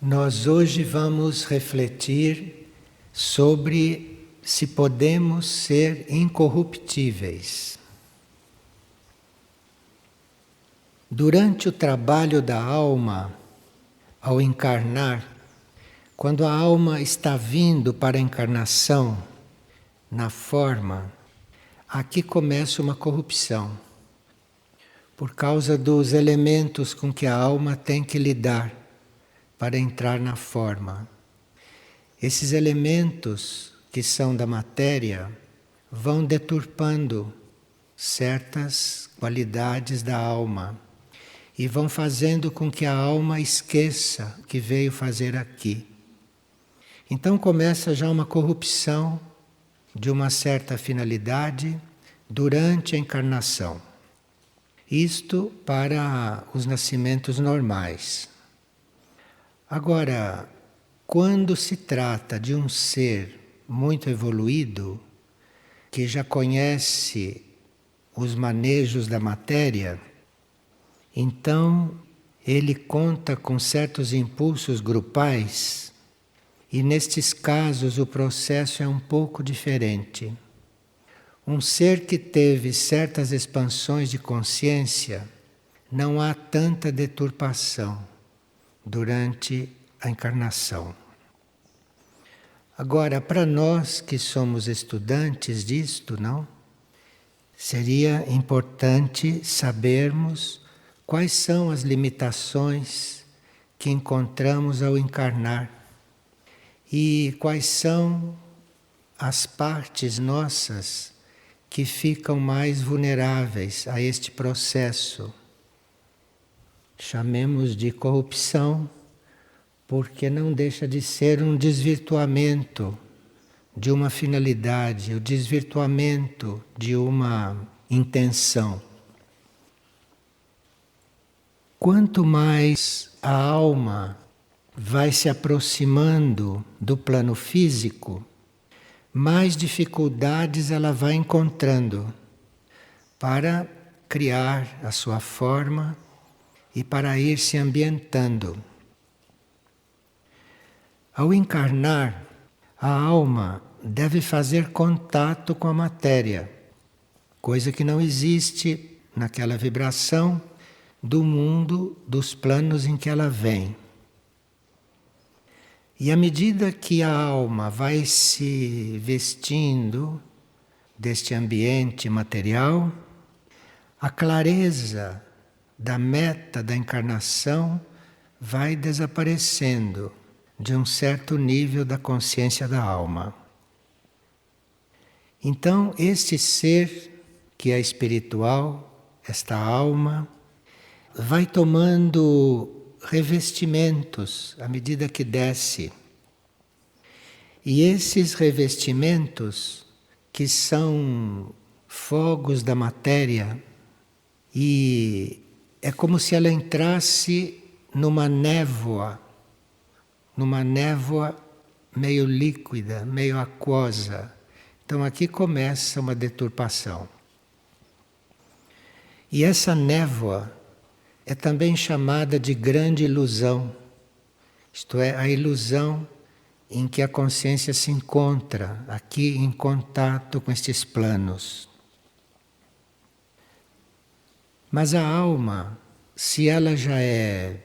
Nós hoje vamos refletir sobre se podemos ser incorruptíveis. Durante o trabalho da alma, ao encarnar, quando a alma está vindo para a encarnação na forma, aqui começa uma corrupção, por causa dos elementos com que a alma tem que lidar para entrar na forma. Esses elementos que são da matéria vão deturpando certas qualidades da alma e vão fazendo com que a alma esqueça o que veio fazer aqui. Então começa já uma corrupção de uma certa finalidade durante a encarnação. Isto para os nascimentos normais. Agora, quando se trata de um ser muito evoluído, que já conhece os manejos da matéria, então ele conta com certos impulsos grupais e nestes casos o processo é um pouco diferente. Um ser que teve certas expansões de consciência, não há tanta deturpação durante a encarnação. Agora, para nós que somos estudantes disto, não? Seria importante sabermos quais são as limitações que encontramos ao encarnar e quais são as partes nossas que ficam mais vulneráveis a este processo. Chamemos de corrupção, porque não deixa de ser um desvirtuamento de uma finalidade, o desvirtuamento de uma intenção. Quanto mais a alma vai se aproximando do plano físico, mais dificuldades ela vai encontrando para criar a sua forma e para ir se ambientando. Ao encarnar, a alma deve fazer contato com a matéria, coisa que não existe naquela vibração do mundo dos planos em que ela vem. E à medida que a alma vai se vestindo deste ambiente material, a clareza da meta da encarnação vai desaparecendo de um certo nível da consciência da alma. Então, este ser que é espiritual, esta alma, vai tomando revestimentos à medida que desce. E esses revestimentos, que são fogos da matéria, e é como se ela entrasse numa névoa meio líquida, meio aquosa. Então aqui começa uma deturpação. E essa névoa é também chamada de grande ilusão, isto é, a ilusão em que a consciência se encontra aqui em contato com estes planos. Mas a alma, se ela já é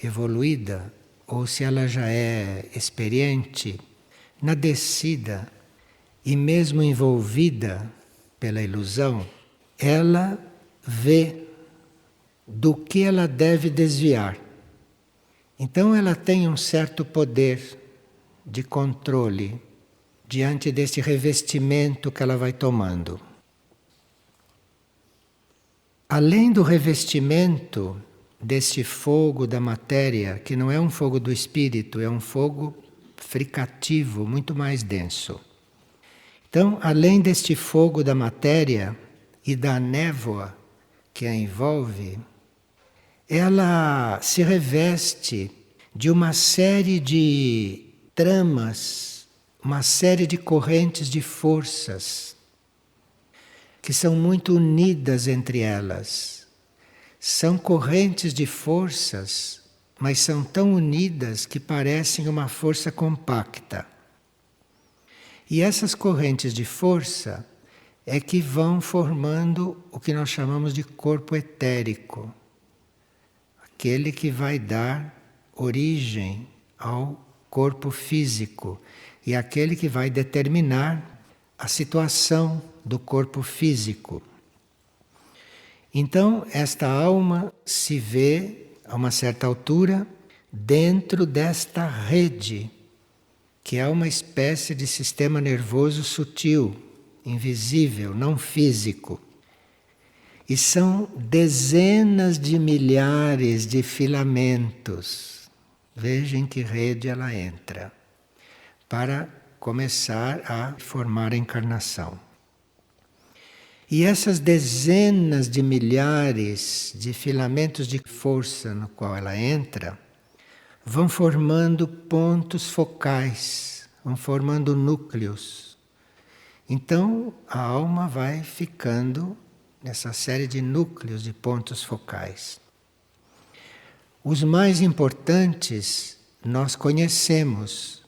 evoluída, ou se ela já é experiente, na descida e mesmo envolvida pela ilusão, ela vê do que ela deve desviar. Então ela tem um certo poder de controle diante desse revestimento que ela vai tomando. Além do revestimento deste fogo da matéria, que não é um fogo do espírito, é um fogo fricativo, muito mais denso. Então, além deste fogo da matéria e da névoa que a envolve, ela se reveste de uma série de tramas, uma série de correntes de forças que são muito unidas entre elas. São correntes de forças mas são tão unidas que parecem uma força compacta. E essas correntes de força é que vão formando o que nós chamamos de corpo etérico, aquele que vai dar origem ao corpo físico e aquele que vai determinar a situação do corpo físico. Então, esta alma se vê, a uma certa altura, dentro desta rede, que é uma espécie de sistema nervoso sutil, invisível, não físico. E são dezenas de milhares de filamentos. Vejam em que rede ela entra, para começar a formar a encarnação. E essas dezenas de milhares de filamentos de força no qual ela entra, vão formando pontos focais, vão formando núcleos. Então a alma vai ficando nessa série de núcleos de pontos focais. Os mais importantes nós conhecemos.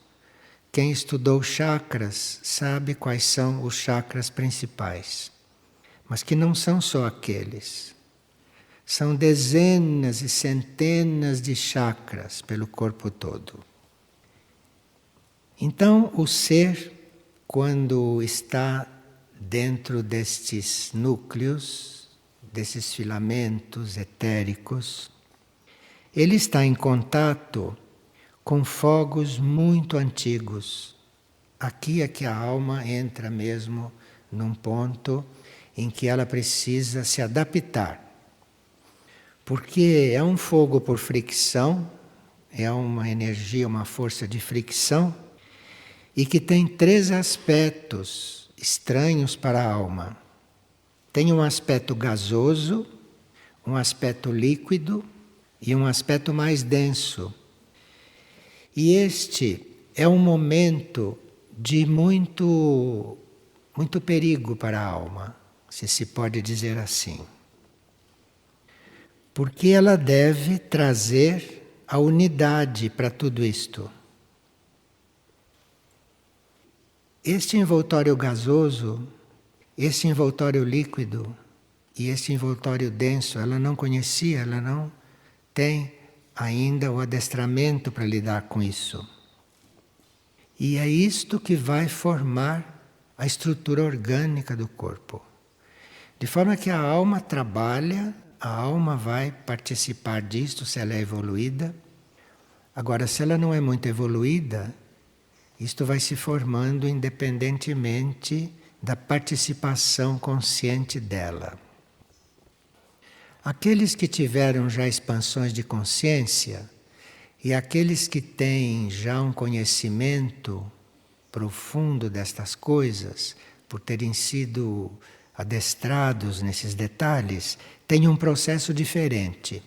Quem estudou chakras sabe quais são os chakras principais. Mas que não são só aqueles. São dezenas e centenas de chakras pelo corpo todo. Então, o ser, quando está dentro destes núcleos, desses filamentos etéricos, ele está em contato com fogos muito antigos. Aqui é que a alma entra mesmo num ponto em que ela precisa se adaptar. Porque é um fogo por fricção, é uma energia, uma força de fricção, e que tem 3 aspectos estranhos para a alma. Tem um aspecto gasoso, um aspecto líquido e um aspecto mais denso. E este é um momento de muito perigo para a alma, se pode dizer assim. Porque ela deve trazer a unidade para tudo isto. Este envoltório gasoso, este envoltório líquido e este envoltório denso, ela não conhecia, ela não tem ainda o adestramento para lidar com isso. E é isto que vai formar a estrutura orgânica do corpo. De forma que a alma trabalha, a alma vai participar disto se ela é evoluída. Agora, se ela não é muito evoluída, isto vai se formando independentemente da participação consciente dela. Aqueles que tiveram já expansões de consciência e aqueles que têm já um conhecimento profundo destas coisas, por terem sido adestrados nesses detalhes, têm um processo diferente.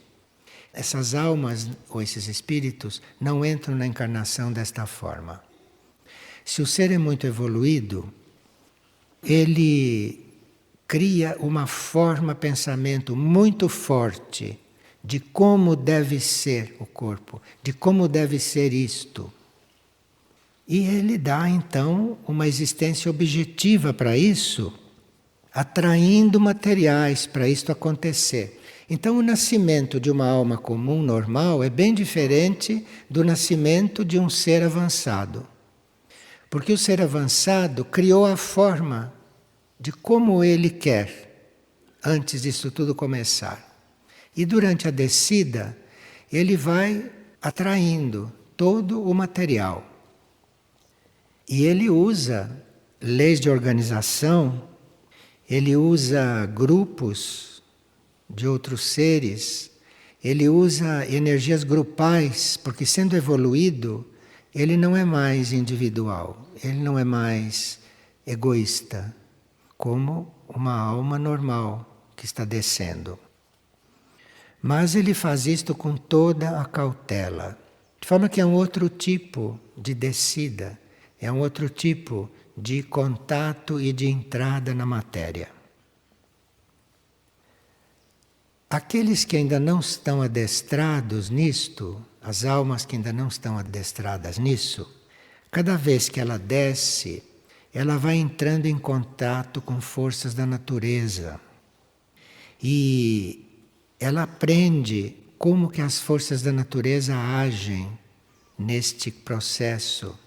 Essas almas ou esses espíritos não entram na encarnação desta forma. Se o ser é muito evoluído, ele cria uma forma, pensamento muito forte de como deve ser o corpo, de como deve ser isto. E ele dá então uma existência objetiva para isso, atraindo materiais para isto acontecer. Então o nascimento de uma alma comum, normal, é bem diferente do nascimento de um ser avançado. Porque o ser avançado criou a forma de como ele quer, antes disso tudo começar. E durante a descida, ele vai atraindo todo o material. E ele usa leis de organização, ele usa grupos de outros seres, ele usa energias grupais, porque sendo evoluído, ele não é mais individual, ele não é mais egoísta, como uma alma normal que está descendo. Mas ele faz isto com toda a cautela, de forma que é um outro tipo de descida, é um outro tipo de contato e de entrada na matéria. Aqueles que ainda não estão adestrados nisto, as almas que ainda não estão adestradas nisso, cada vez que ela desce, ela vai entrando em contato com forças da natureza. E ela aprende como que as forças da natureza agem neste processo.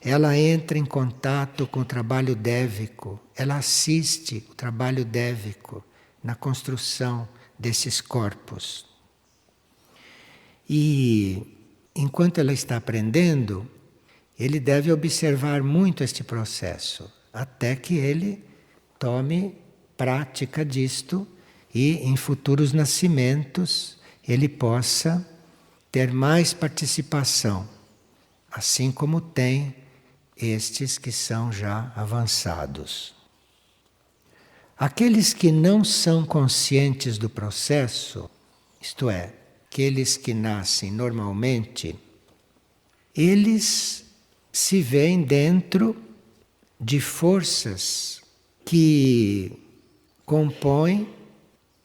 Ela entra em contato com o trabalho dévico, ela assiste o trabalho dévico na construção desses corpos. E enquanto ela está aprendendo, ele deve observar muito este processo, até que ele tome prática disto e em futuros nascimentos ele possa ter mais participação, assim como tem estes que são já avançados. Aqueles que não são conscientes do processo, isto é, aqueles que nascem normalmente, eles se veem dentro de forças que compõem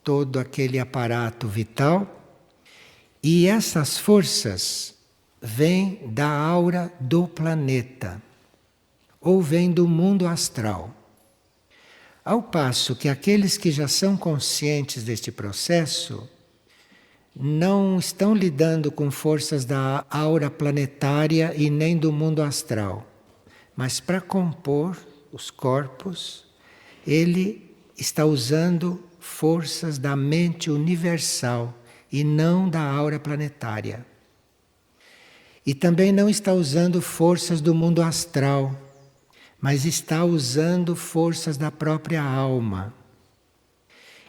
todo aquele aparato vital, e essas forças vêm da aura do planeta, ou vêm do mundo astral. Ao passo que aqueles que já são conscientes deste processo não estão lidando com forças da aura planetária e nem do mundo astral, mas para compor os corpos, ele está usando forças da mente universal e não da aura planetária. E também não está usando forças do mundo astral, mas está usando forças da própria alma.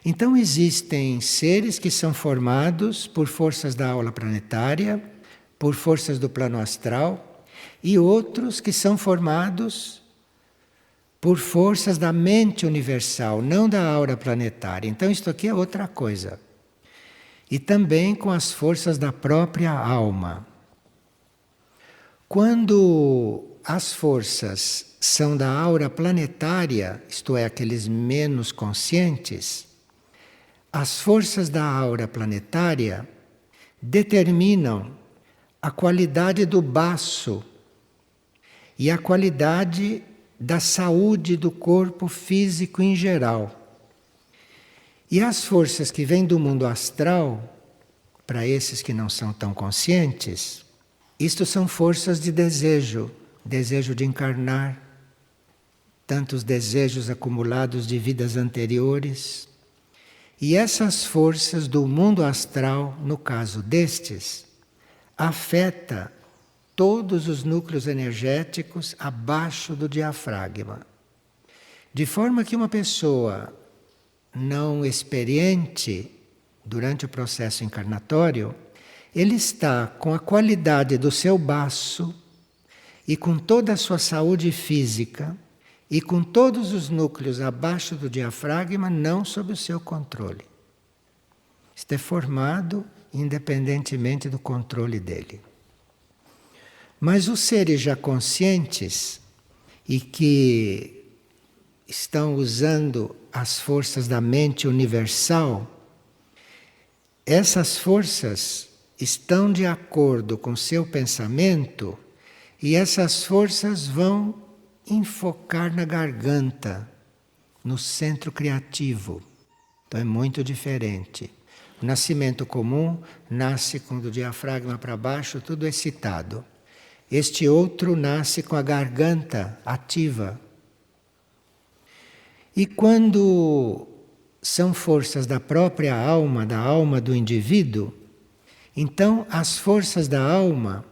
Então existem seres que são formados por forças da aura planetária, por forças do plano astral, e outros que são formados por forças da mente universal, não da aura planetária. Então isto aqui é outra coisa. E também com as forças da própria alma. Quando as forças são da aura planetária, isto é, aqueles menos conscientes, as forças da aura planetária determinam a qualidade do baço e a qualidade da saúde do corpo físico em geral. E as forças que vêm do mundo astral, para esses que não são tão conscientes, isto são forças de desejo, desejo de encarnar, tantos desejos acumulados de vidas anteriores. E essas forças do mundo astral, no caso destes, afeta todos os núcleos energéticos abaixo do diafragma. De forma que uma pessoa não experiente durante o processo encarnatório, ele está com a qualidade do seu baço e com toda a sua saúde física e com todos os núcleos abaixo do diafragma não sob o seu controle. Isto é formado independentemente do controle dele. Mas os seres já conscientes e que estão usando as forças da mente universal, essas forças estão de acordo com seu pensamento e essas forças vão enfocar na garganta, no centro criativo. Então é muito diferente. O nascimento comum nasce com o diafragma para baixo, tudo excitado. Este outro nasce com a garganta ativa. E quando são forças da própria alma, da alma do indivíduo, então as forças da alma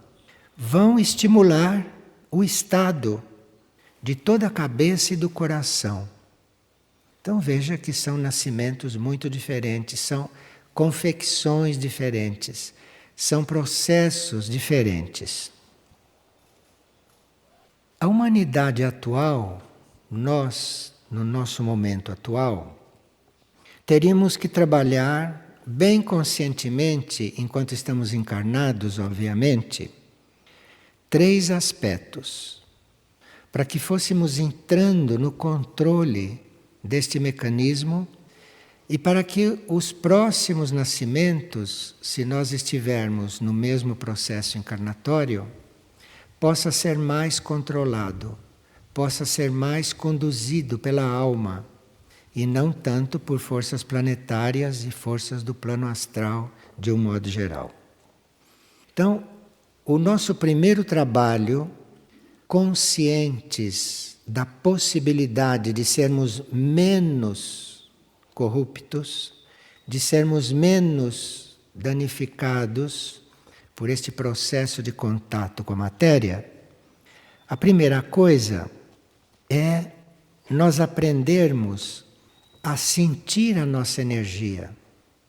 vão estimular o estado de toda a cabeça e do coração. Então veja que são nascimentos muito diferentes, são confecções diferentes, são processos diferentes. A humanidade atual, nós, no nosso momento atual, teríamos que trabalhar bem conscientemente, enquanto estamos encarnados, obviamente, 3 aspectos, para que fôssemos entrando no controle deste mecanismo E para que os próximos nascimentos, se nós estivermos no mesmo processo encarnatório, possa ser mais controlado, possa ser mais conduzido pela alma, e não tanto por forças planetárias e forças do plano astral, de um modo geral. Então, o nosso primeiro trabalho, conscientes da possibilidade de sermos menos corruptos, de sermos menos danificados por este processo de contato com a matéria, a primeira coisa é nós aprendermos a sentir a nossa energia,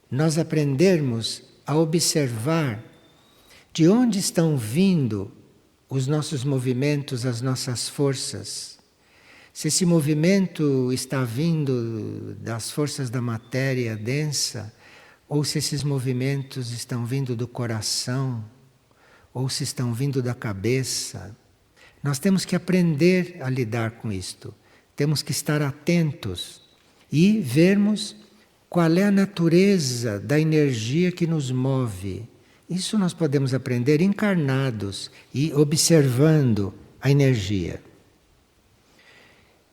nós aprendermos a observar de onde estão vindo os nossos movimentos, as nossas forças. Se esse movimento está vindo das forças da matéria densa, ou se esses movimentos estão vindo do coração, ou se estão vindo da cabeça. Nós temos que aprender a lidar com isto. Temos que estar atentos e vermos qual é a natureza da energia que nos move. Isso nós podemos aprender encarnados e observando a energia.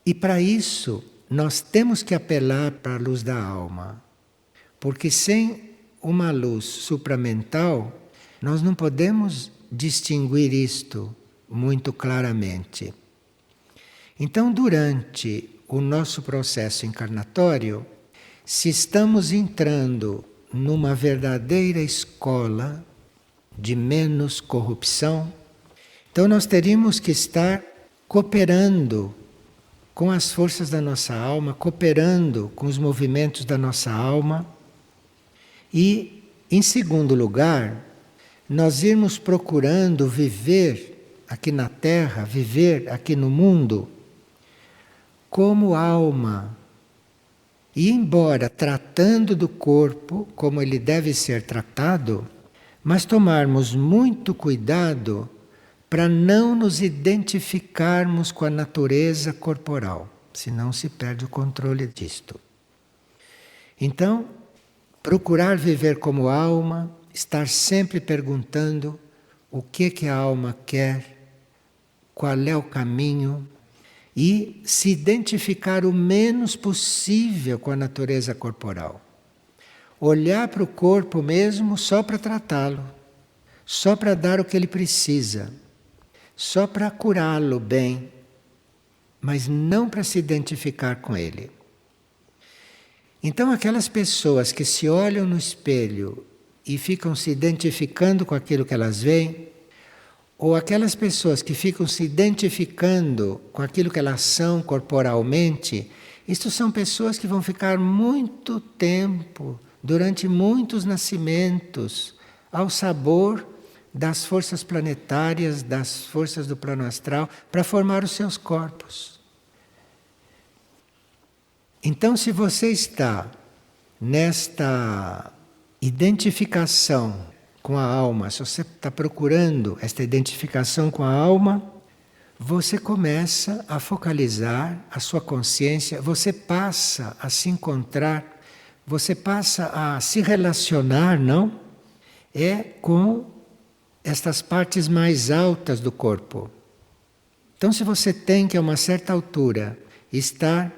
E para isso, nós temos que apelar para a luz da alma. Porque sem uma luz supramental, nós não podemos distinguir isto muito claramente. Então, durante o nosso processo encarnatório, se estamos entrando numa verdadeira escola de menos corrupção, então nós teríamos que estar cooperando com as forças da nossa alma, cooperando com os movimentos da nossa alma. E, em segundo lugar, nós irmos procurando viver aqui na Terra, viver aqui no mundo, como alma. E embora tratando do corpo como ele deve ser tratado, mas tomarmos muito cuidado para não nos identificarmos com a natureza corporal, senão se perde o controle disto. Então, procurar viver como alma, estar sempre perguntando o que a alma quer, qual é o caminho, e se identificar o menos possível com a natureza corporal. Olhar para o corpo mesmo só para tratá-lo, só para dar o que ele precisa, só para curá-lo bem, mas não para se identificar com ele. Então, aquelas pessoas que se olham no espelho e ficam se identificando com aquilo que elas veem, ou aquelas pessoas que ficam se identificando com aquilo que elas são corporalmente, isto são pessoas que vão ficar muito tempo, durante muitos nascimentos, ao sabor das forças planetárias, das forças do plano astral, para formar os seus corpos. Então, se você está nesta identificação com a alma, se você está procurando esta identificação com a alma, você começa a focalizar a sua consciência, você passa a se encontrar, você passa a se relacionar, não? É com estas partes mais altas do corpo. Então, se você tem que a uma certa altura estar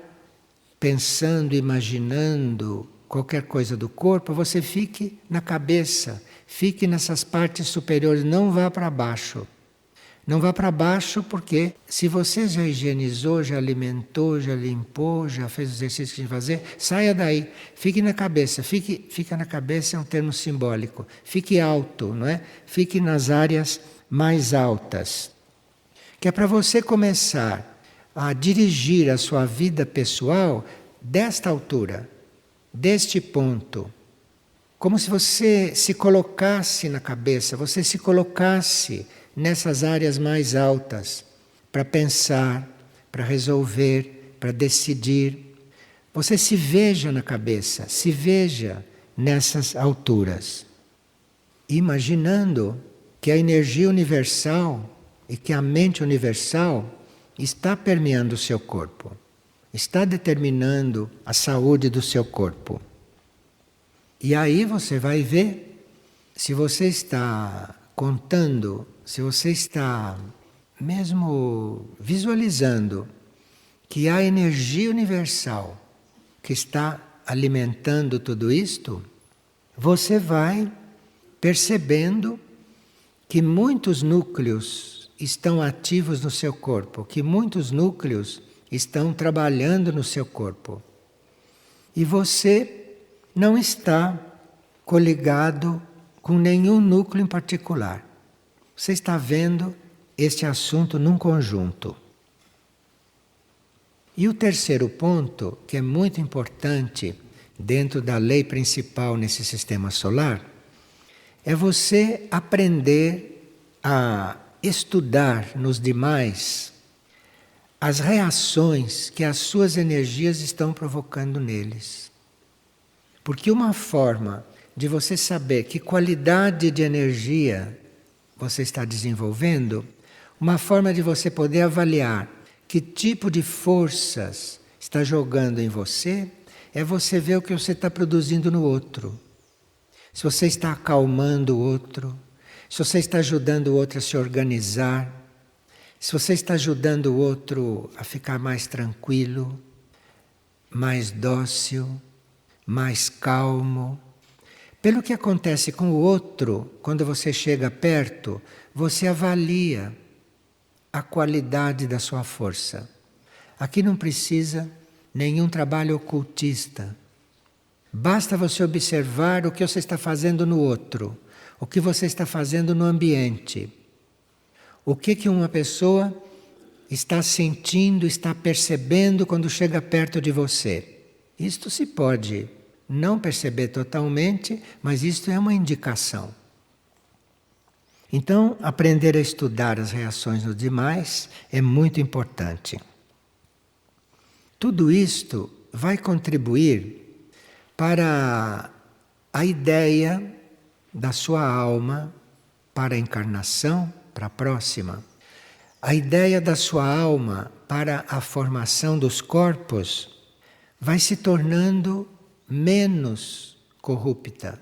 pensando, imaginando qualquer coisa do corpo, você fique na cabeça, fique nessas partes superiores, não vá para baixo. Não vá para baixo porque se você já higienizou, já alimentou, já limpou, já fez o exercício que tem que fazer, saia daí, fique na cabeça, fica na cabeça é um termo simbólico, fique alto, não é? Fique nas áreas mais altas. Que é para você começar a dirigir a sua vida pessoal desta altura, deste ponto. Como se você se colocasse na cabeça, você se colocasse nessas áreas mais altas, para pensar, para resolver, para decidir. Você se veja na cabeça, se veja nessas alturas. Imaginando que a energia universal e que a mente universal está permeando o seu corpo, está determinando a saúde do seu corpo. E aí você vai ver se você está contando, se você está mesmo visualizando que há energia universal que está alimentando tudo isto, você vai percebendo que muitos núcleos estão ativos no seu corpo, que muitos núcleos estão trabalhando no seu corpo. E você não está coligado com nenhum núcleo em particular. Você está vendo este assunto num conjunto. E o terceiro ponto, que é muito importante dentro da lei principal nesse sistema solar, é você aprender a estudar nos demais as reações que as suas energias estão provocando neles. Porque uma forma de você saber que qualidade de energia você está desenvolvendo, uma forma de você poder avaliar que tipo de forças está jogando em você, é você ver o que você está produzindo no outro. Se você está acalmando o outro, se você está ajudando o outro a se organizar, se você está ajudando o outro a ficar mais tranquilo, mais dócil, mais calmo. Pelo que acontece com o outro, quando você chega perto, você avalia a qualidade da sua força. Aqui não precisa nenhum trabalho ocultista. Basta você observar o que você está fazendo no outro, o que você está fazendo no ambiente. O que uma pessoa está sentindo, está percebendo quando chega perto de você. Isto se pode não perceber totalmente, mas isto é uma indicação. Então, aprender a estudar as reações dos demais é muito importante. Tudo isto vai contribuir para a ideia da sua alma para a encarnação, para a próxima. A ideia da sua alma para a formação dos corpos vai se tornando menos corrupta.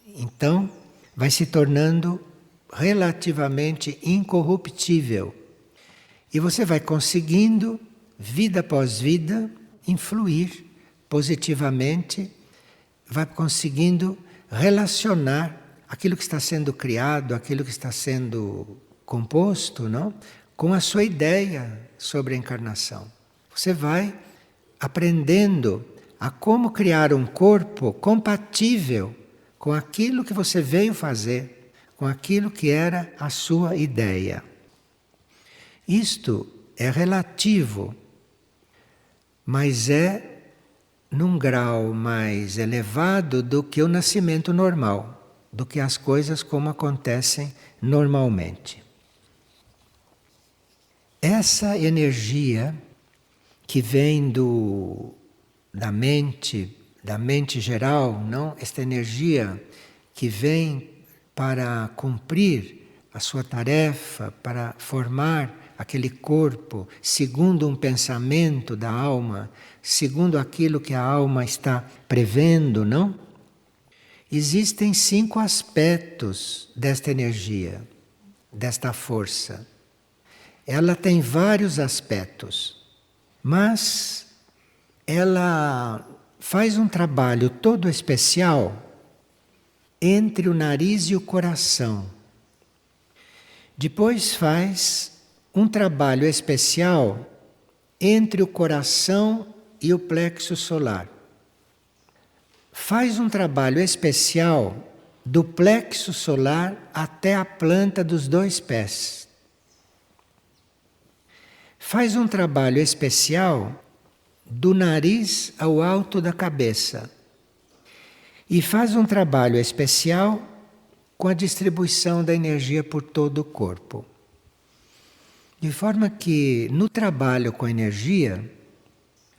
Então, vai se tornando relativamente incorruptível. E você vai conseguindo, vida após vida, influir positivamente, vai conseguindo relacionar aquilo que está sendo criado, aquilo que está sendo composto, não? Com a sua ideia sobre a encarnação. Você vai aprendendo a como criar um corpo compatível com aquilo que você veio fazer, com aquilo que era a sua ideia. Isto é relativo, mas é num grau mais elevado do que o nascimento normal, do que as coisas como acontecem normalmente. Essa energia que vem da mente geral, não? Esta energia que vem para cumprir a sua tarefa, para formar aquele corpo segundo um pensamento da alma, segundo aquilo que a alma está prevendo, não? Existem 5 aspectos desta energia, desta força. Ela tem vários aspectos, mas ela faz um trabalho todo especial entre o nariz e o coração. Depois faz um trabalho especial entre o coração e o plexo solar. Faz um trabalho especial do plexo solar até a planta dos 2 pés. Faz um trabalho especial do nariz ao alto da cabeça. E faz um trabalho especial com a distribuição da energia por todo o corpo. De forma que, no trabalho com a energia,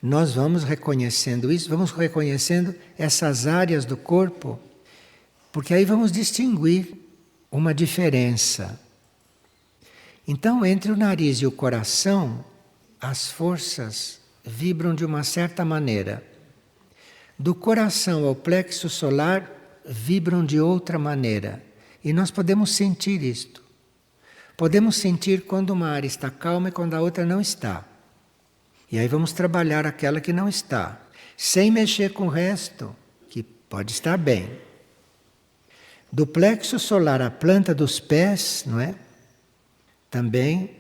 nós vamos reconhecendo isso, vamos reconhecendo essas áreas do corpo, porque aí vamos distinguir uma diferença. Então, entre o nariz e o coração, as forças vibram de uma certa maneira. Do coração ao plexo solar vibram de outra maneira. E nós podemos sentir isto. Podemos sentir quando uma área está calma e quando a outra não está. E aí vamos trabalhar aquela que não está, sem mexer com o resto, que pode estar bem. Do plexo solar à planta dos pés, não é? Também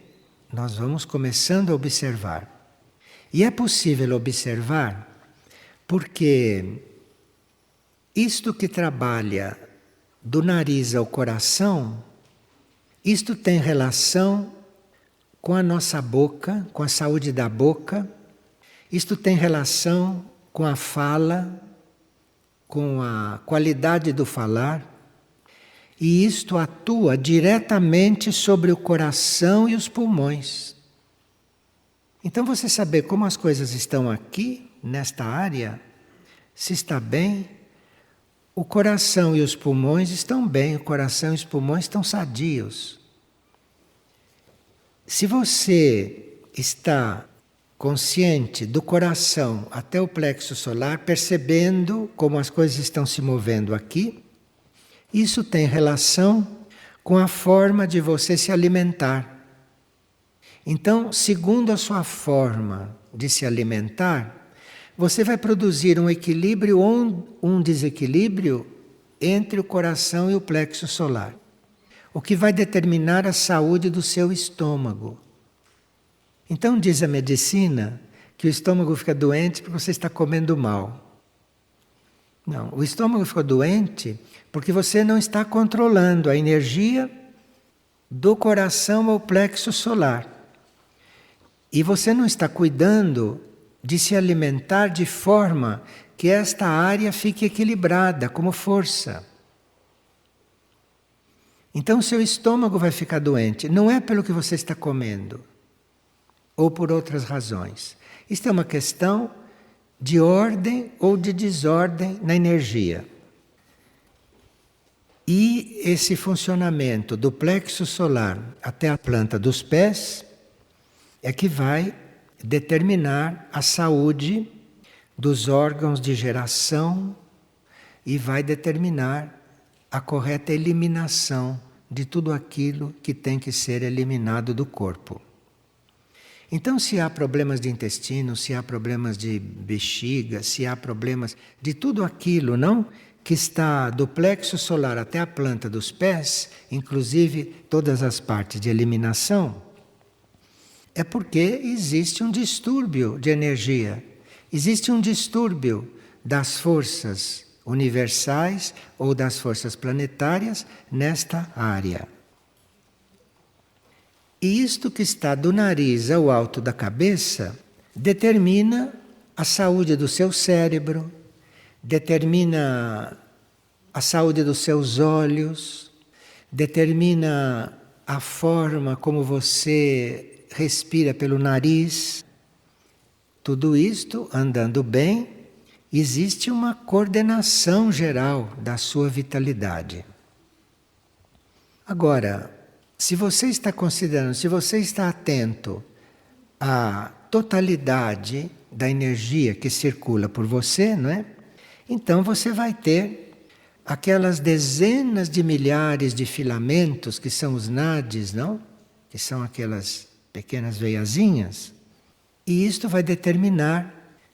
nós vamos começando a observar. E é possível observar porque isto que trabalha do nariz ao coração, isto tem relação com a nossa boca, com a saúde da boca, isto tem relação com a fala, com a qualidade do falar, e isto atua diretamente sobre o coração e os pulmões. Então você saber como as coisas estão aqui, nesta área, se está bem, o coração e os pulmões estão bem, o coração e os pulmões estão sadios. Se você está consciente do coração até o plexo solar, percebendo como as coisas estão se movendo aqui, isso tem relação com a forma de você se alimentar. Então, segundo a sua forma de se alimentar, você vai produzir um equilíbrio ou um desequilíbrio entre o coração e o plexo solar, o que vai determinar a saúde do seu estômago. Então diz a medicina que o estômago fica doente porque você está comendo mal. Não, o estômago ficou doente porque você não está controlando a energia do coração ao plexo solar. E você não está cuidando de se alimentar de forma que esta área fique equilibrada como força. Então seu estômago vai ficar doente, não é pelo que você está comendo, ou por outras razões. Isto é uma questão de ordem ou de desordem na energia. E esse funcionamento do plexo solar até a planta dos pés é que vai determinar a saúde dos órgãos de geração e vai determinar a correta eliminação de tudo aquilo que tem que ser eliminado do corpo. Então, se há problemas de intestino, se há problemas de bexiga, se há problemas de tudo aquilo, não? Que está do plexo solar até a planta dos pés, inclusive todas as partes de eliminação, é porque existe um distúrbio de energia, existe um distúrbio das forças universais ou das forças planetárias nesta área. E isto que está do nariz ao alto da cabeça determina a saúde do seu cérebro, determina a saúde dos seus olhos, determina a forma como você respira pelo nariz. Tudo isto andando bem, existe uma coordenação geral da sua vitalidade. Agora, se você está considerando, se você está atento à totalidade da energia que circula por você, não é? Então você vai ter aquelas dezenas de milhares de filamentos que são os nadis, não? Que são aquelas pequenas veiazinhas. E isto vai determinar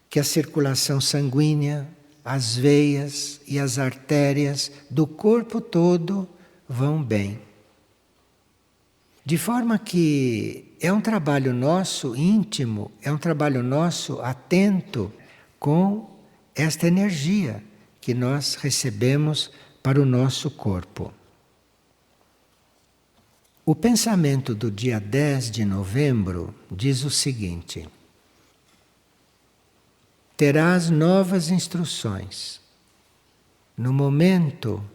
que a circulação sanguínea, as veias e as artérias do corpo todo vão bem. De forma que é um trabalho nosso íntimo, é um trabalho nosso atento com esta energia que nós recebemos para o nosso corpo. O pensamento do dia 10 de novembro diz o seguinte: terás novas instruções. No momento,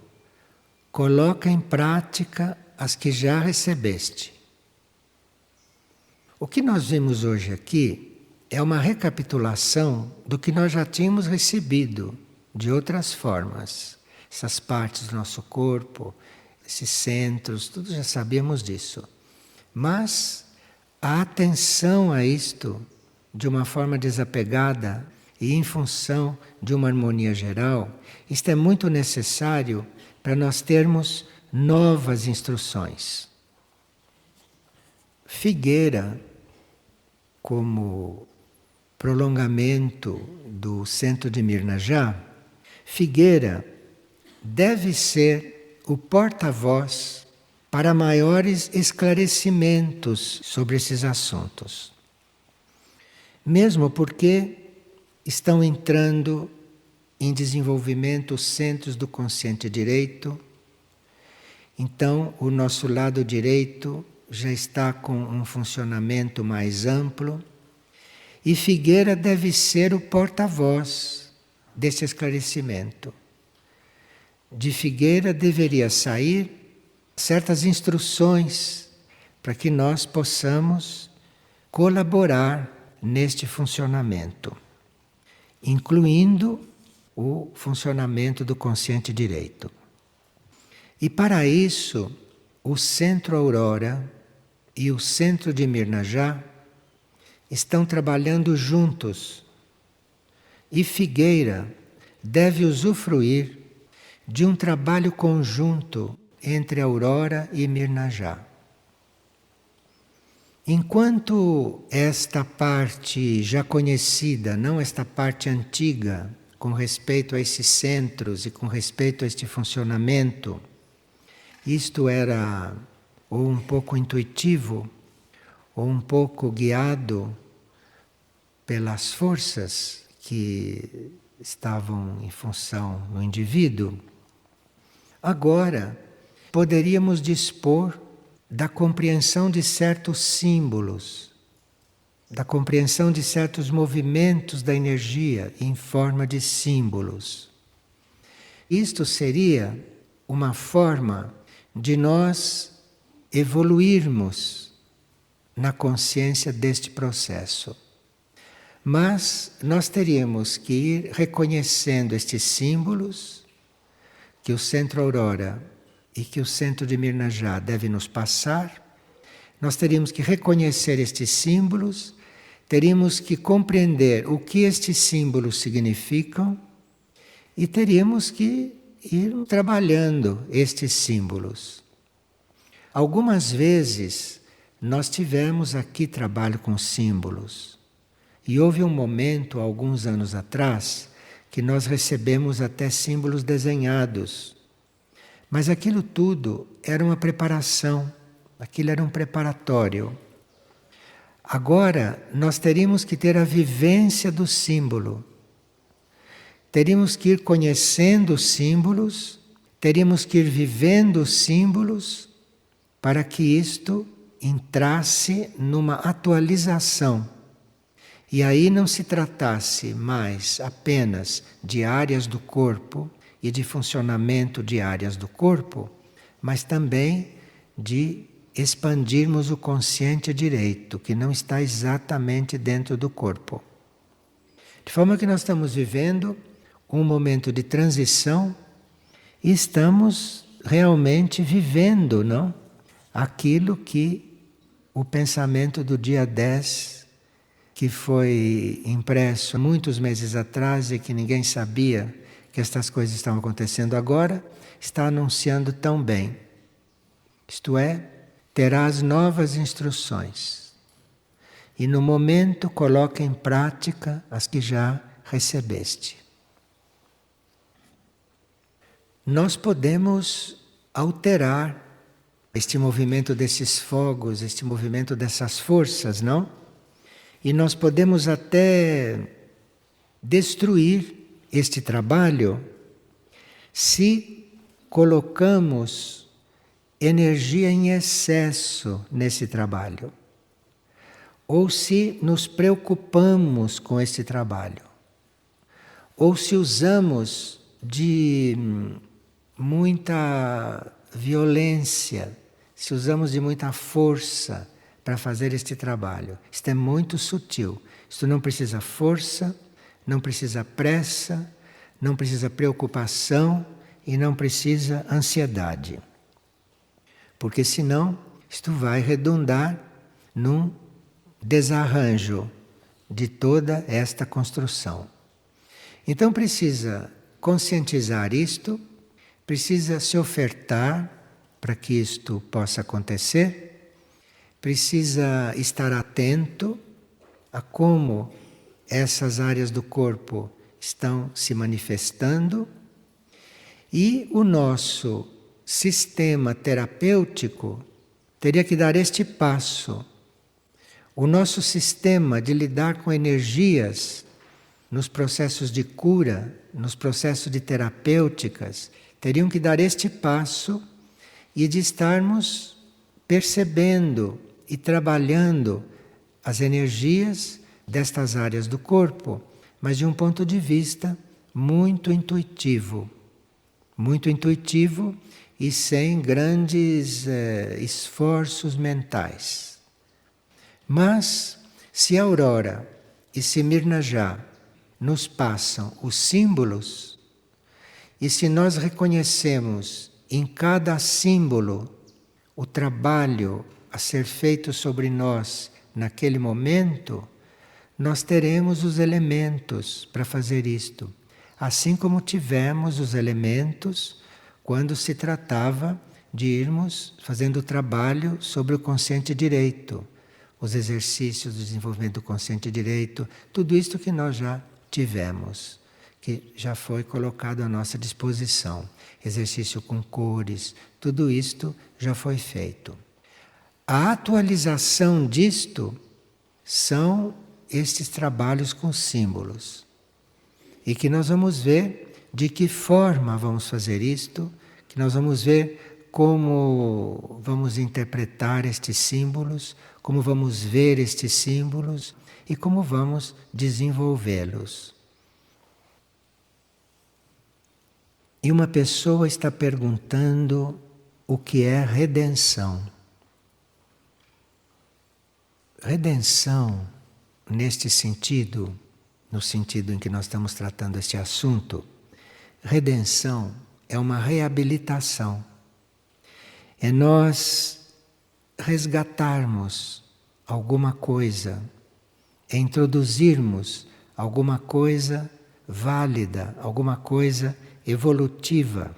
coloca em prática as que já recebeste. O que nós vimos hoje aqui é uma recapitulação do que nós já tínhamos recebido de outras formas. Essas partes do nosso corpo, esses centros, tudo já sabíamos disso. Mas a atenção a isto, de uma forma desapegada, e em função de uma harmonia geral, isto é muito necessário para nós termos novas instruções. Figueira, como prolongamento do centro de Mirnajá, Figueira deve ser o porta-voz para maiores esclarecimentos sobre esses assuntos. Mesmo porque estão entrando em desenvolvimento os centros do consciente direito, então o nosso lado direito já está com um funcionamento mais amplo e Figueira deve ser o porta-voz desse esclarecimento. De Figueira deveria sair certas instruções para que nós possamos colaborar neste funcionamento, incluindo o funcionamento do consciente direito. E para isso, o Centro Aurora e o Centro de Mirnajá estão trabalhando juntos. E Figueira deve usufruir de um trabalho conjunto entre Aurora e Mirnajá. Enquanto esta parte já conhecida, não esta parte antiga, com respeito a esses centros e com respeito a este funcionamento, isto era ou um pouco intuitivo, ou um pouco guiado pelas forças que estavam em função no indivíduo, agora poderíamos dispor da compreensão de certos símbolos, da compreensão de certos movimentos da energia em forma de símbolos. Isto seria uma forma de nós evoluirmos na consciência deste processo. Mas nós teríamos que ir reconhecendo estes símbolos que o Centro Aurora e que o Centro de Mirnajá deve nos passar. Nós teríamos que reconhecer estes símbolos, teríamos que compreender o que estes símbolos significam e teríamos que ir trabalhando estes símbolos. Algumas vezes nós tivemos aqui trabalho com símbolos e houve um momento, alguns anos atrás, que nós recebemos até símbolos desenhados. Mas aquilo tudo era uma preparação, aquilo era um preparatório. Agora nós teríamos que ter a vivência do símbolo. Teríamos que ir conhecendo os símbolos, teríamos que ir vivendo os símbolos para que isto entrasse numa atualização. E aí não se tratasse mais apenas de áreas do corpo e de funcionamento de áreas do corpo, mas também de expandirmos o consciente direito, que não está exatamente dentro do corpo. De forma que nós estamos vivendo um momento de transição e estamos realmente vivendo, não? Aquilo que o pensamento do dia 10, que foi impresso muitos meses atrás e que ninguém sabia que estas coisas estavam acontecendo agora, está anunciando tão bem. Isto é, terás novas instruções. E no momento coloca em prática as que já recebeste. Nós podemos alterar este movimento desses fogos, este movimento dessas forças, não? E nós podemos até destruir este trabalho se colocamos energia em excesso nesse trabalho, ou se nos preocupamos com este trabalho, ou se usamos de muita violência, se usamos de muita força para fazer este trabalho. Isto é muito sutil. Isto não precisa força, não precisa pressa, não precisa preocupação e não precisa ansiedade. Porque senão isto vai redundar num desarranjo de toda esta construção. Então precisa conscientizar isto, precisa se ofertar para que isto possa acontecer, precisa estar atento a como essas áreas do corpo estão se manifestando e o nosso sistema terapêutico teria que dar este passo. O nosso sistema de lidar com energias nos processos de cura, nos processos de terapêuticas, teriam que dar este passo e de estarmos percebendo e trabalhando as energias destas áreas do corpo, mas de um ponto de vista muito intuitivo e sem grandes esforços mentais. Mas se a Aurora e se Mirna já nos passam os símbolos, e se nós reconhecemos em cada símbolo o trabalho a ser feito sobre nós naquele momento, nós teremos os elementos para fazer isto. Assim como tivemos os elementos quando se tratava de irmos fazendo o trabalho sobre o consciente direito, os exercícios do desenvolvimento do consciente direito, tudo isto que nós já tivemos, que já foi colocado à nossa disposição. Exercício com cores, tudo isto já foi feito. A atualização disto são estes trabalhos com símbolos. E que nós vamos ver de que forma vamos fazer isto, que nós vamos ver como vamos interpretar estes símbolos, como vamos ver estes símbolos e como vamos desenvolvê-los. E uma pessoa está perguntando o que é redenção. Redenção, neste sentido, no sentido em que nós estamos tratando este assunto, redenção é uma reabilitação. É nós resgatarmos alguma coisa, é introduzirmos alguma coisa válida, alguma coisa evolutiva,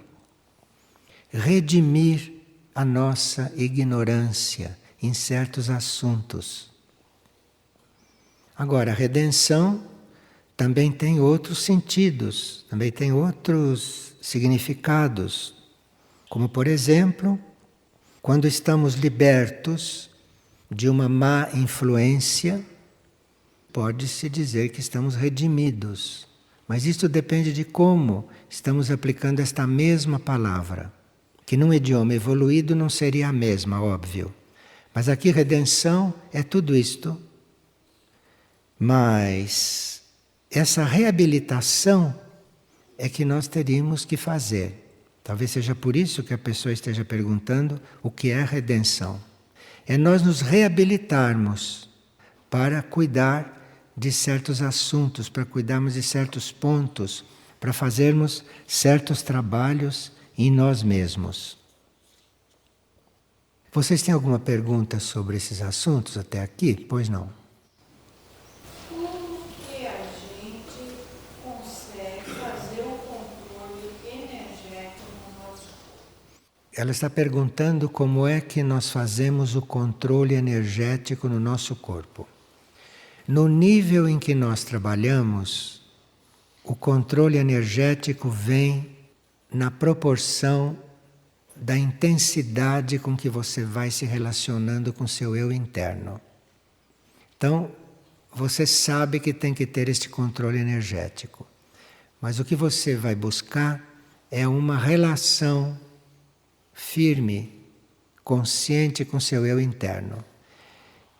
redimir a nossa ignorância em certos assuntos. Agora, a redenção também tem outros sentidos, também tem outros significados, como por exemplo, quando estamos libertos de uma má influência, pode-se dizer que estamos redimidos. Mas isto depende de como estamos aplicando esta mesma palavra, que num idioma evoluído não seria a mesma, óbvio. Mas aqui redenção é tudo isto. Mas essa reabilitação é que nós teríamos que fazer. Talvez seja por isso que a pessoa esteja perguntando o que é redenção. É nós nos reabilitarmos para cuidar de certos assuntos, para cuidarmos de certos pontos, para fazermos certos trabalhos em nós mesmos. Vocês têm alguma pergunta sobre esses assuntos até aqui? Pois não. Como que a gente consegue fazer um controle energético no nosso corpo? Ela está perguntando como é que nós fazemos o controle energético no nosso corpo. No nível em que nós trabalhamos, o controle energético vem na proporção da intensidade com que você vai se relacionando com seu eu interno. Então, você sabe que tem que ter este controle energético. Mas o que você vai buscar é uma relação firme, consciente com seu eu interno.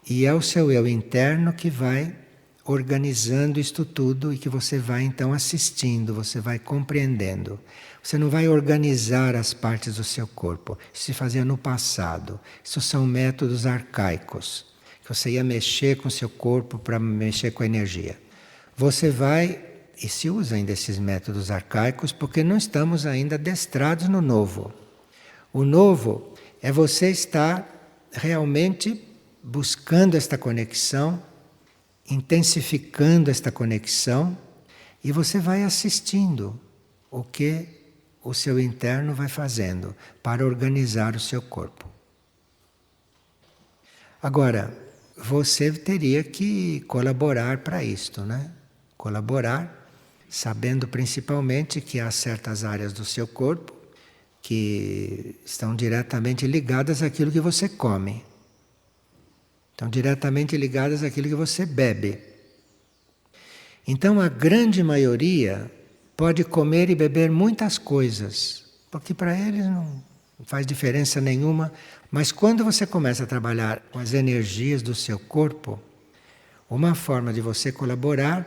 E é o seu eu interno que vai organizando isto tudo e que você vai então assistindo, você vai compreendendo. Você não vai organizar as partes do seu corpo. Isso se fazia no passado. Isso são métodos arcaicos. Que você ia mexer com o seu corpo para mexer com a energia. Você vai, e se usa ainda esses métodos arcaicos, porque não estamos ainda adestrados no novo. O novo é você estar realmente buscando esta conexão, intensificando esta conexão E você vai assistindo o que o seu interno vai fazendo para organizar o seu corpo. Agora, você teria que colaborar para isto, né? Colaborar, sabendo principalmente que há certas áreas do seu corpo que estão diretamente ligadas àquilo que você come. Estão diretamente ligadas àquilo que você bebe. Então a grande maioria pode comer e beber muitas coisas, porque para eles não faz diferença nenhuma, mas quando você começa a trabalhar com as energias do seu corpo, uma forma de você colaborar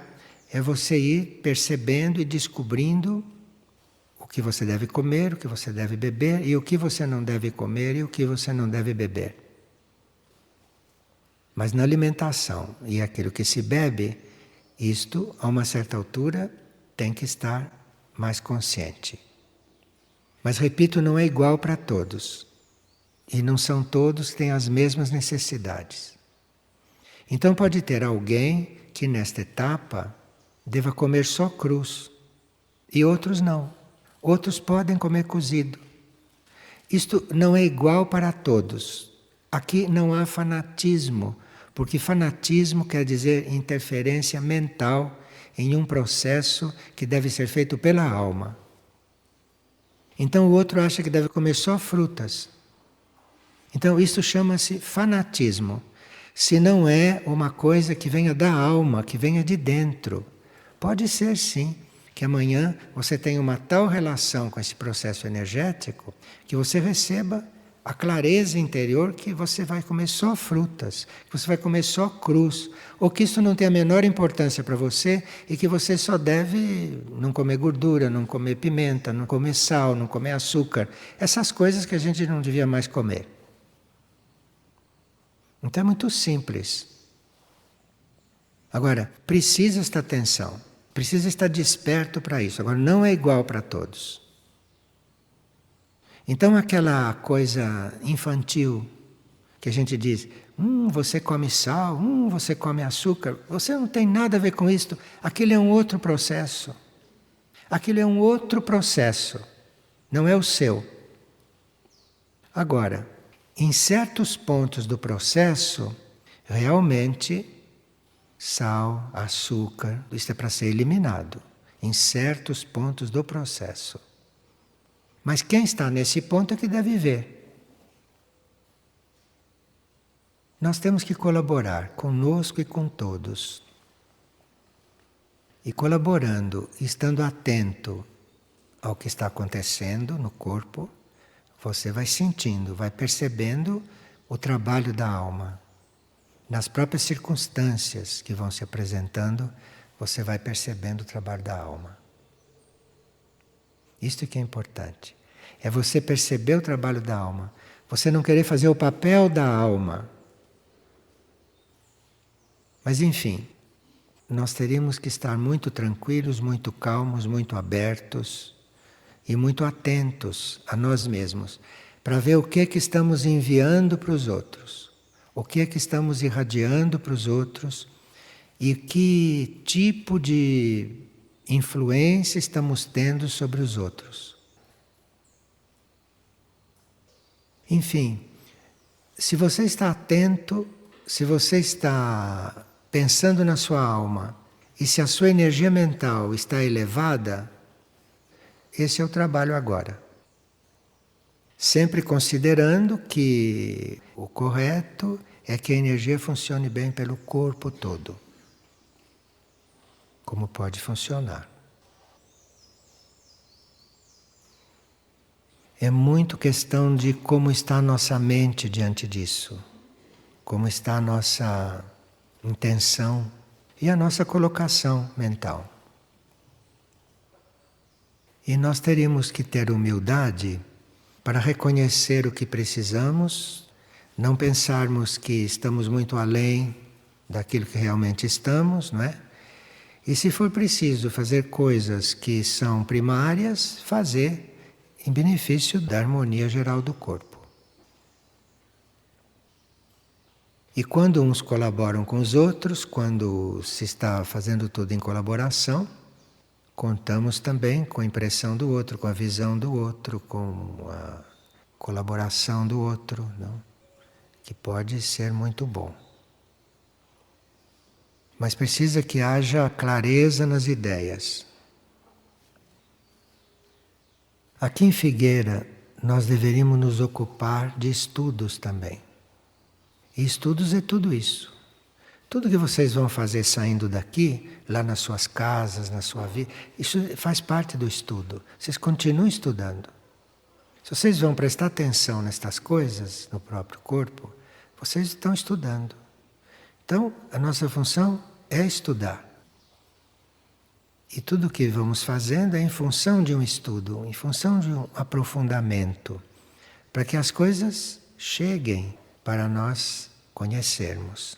é você ir percebendo e descobrindo o que você deve comer, o que você deve beber e o que você não deve comer e o que você não deve beber. Mas na alimentação e aquilo que se bebe, isto, a uma certa altura, tem que estar mais consciente. Mas, repito, não é igual para todos. E não são todos que têm as mesmas necessidades. Então pode ter alguém que nesta etapa deva comer só crus. E outros não. Outros podem comer cozido. Isto não é igual para todos. Aqui não há fanatismo, porque fanatismo quer dizer interferência mental em um processo que deve ser feito pela alma. Então o outro acha que deve comer só frutas. Então isso chama-se fanatismo. Se não é uma coisa que venha da alma, que venha de dentro. Pode ser sim, que amanhã você tenha uma tal relação com esse processo energético que você receba a clareza interior que você vai comer só frutas, que você vai comer só crus, ou que isso não tem a menor importância para você e que você só deve não comer gordura, não comer pimenta, não comer sal, não comer açúcar, essas coisas que a gente não devia mais comer. Então é muito simples. Agora, precisa estar atenção, precisa estar desperto para isso. Agora, não é igual para todos. Então aquela coisa infantil que a gente diz, você come sal, você come açúcar, você não tem nada a ver com isto, aquilo é um outro processo. Aquilo é um outro processo, não é o seu. Agora, em certos pontos do processo, realmente, sal, açúcar, isso é para ser eliminado, em certos pontos do processo. Mas quem está nesse ponto é que deve ver. Nós temos que colaborar conosco e com todos. E colaborando, estando atento ao que está acontecendo no corpo, você vai sentindo, vai percebendo o trabalho da alma. Nas próprias circunstâncias que vão se apresentando, você vai percebendo o trabalho da alma. Isto que é importante. É você perceber o trabalho da alma. Você não querer fazer o papel da alma. Mas enfim, nós teríamos que estar muito tranquilos, muito calmos, muito abertos e muito atentos a nós mesmos, para ver o que é que estamos enviando para os outros, o que é que estamos irradiando para os outros e que tipo de influência estamos tendo sobre os outros. Enfim, se você está atento, se você está pensando na sua alma e se a sua energia mental está elevada, esse é o trabalho agora. Sempre considerando que o correto é que a energia funcione bem pelo corpo todo. Como pode funcionar. É muito questão de como está a nossa mente diante disso. Como está a nossa intenção e a nossa colocação mental. E nós teríamos que ter humildade para reconhecer o que precisamos, não pensarmos que estamos muito além daquilo que realmente estamos, não é? E se for preciso fazer coisas que são primárias, fazer em benefício da harmonia geral do corpo. E quando uns colaboram com os outros, quando se está fazendo tudo em colaboração, contamos também com a impressão do outro, com a visão do outro, com a colaboração do outro, não? Que pode ser muito bom. Mas precisa que haja clareza nas ideias. Aqui em Figueira, nós deveríamos nos ocupar de estudos também. E estudos é tudo isso. Tudo que vocês vão fazer saindo daqui, lá nas suas casas, na sua vida, isso faz parte do estudo. Vocês continuam estudando. Se vocês vão prestar atenção nestas coisas, no próprio corpo, vocês estão estudando. Então, a nossa função é estudar. E tudo o que vamos fazendo é em função de um estudo, em função de um aprofundamento, para que as coisas cheguem para nós conhecermos.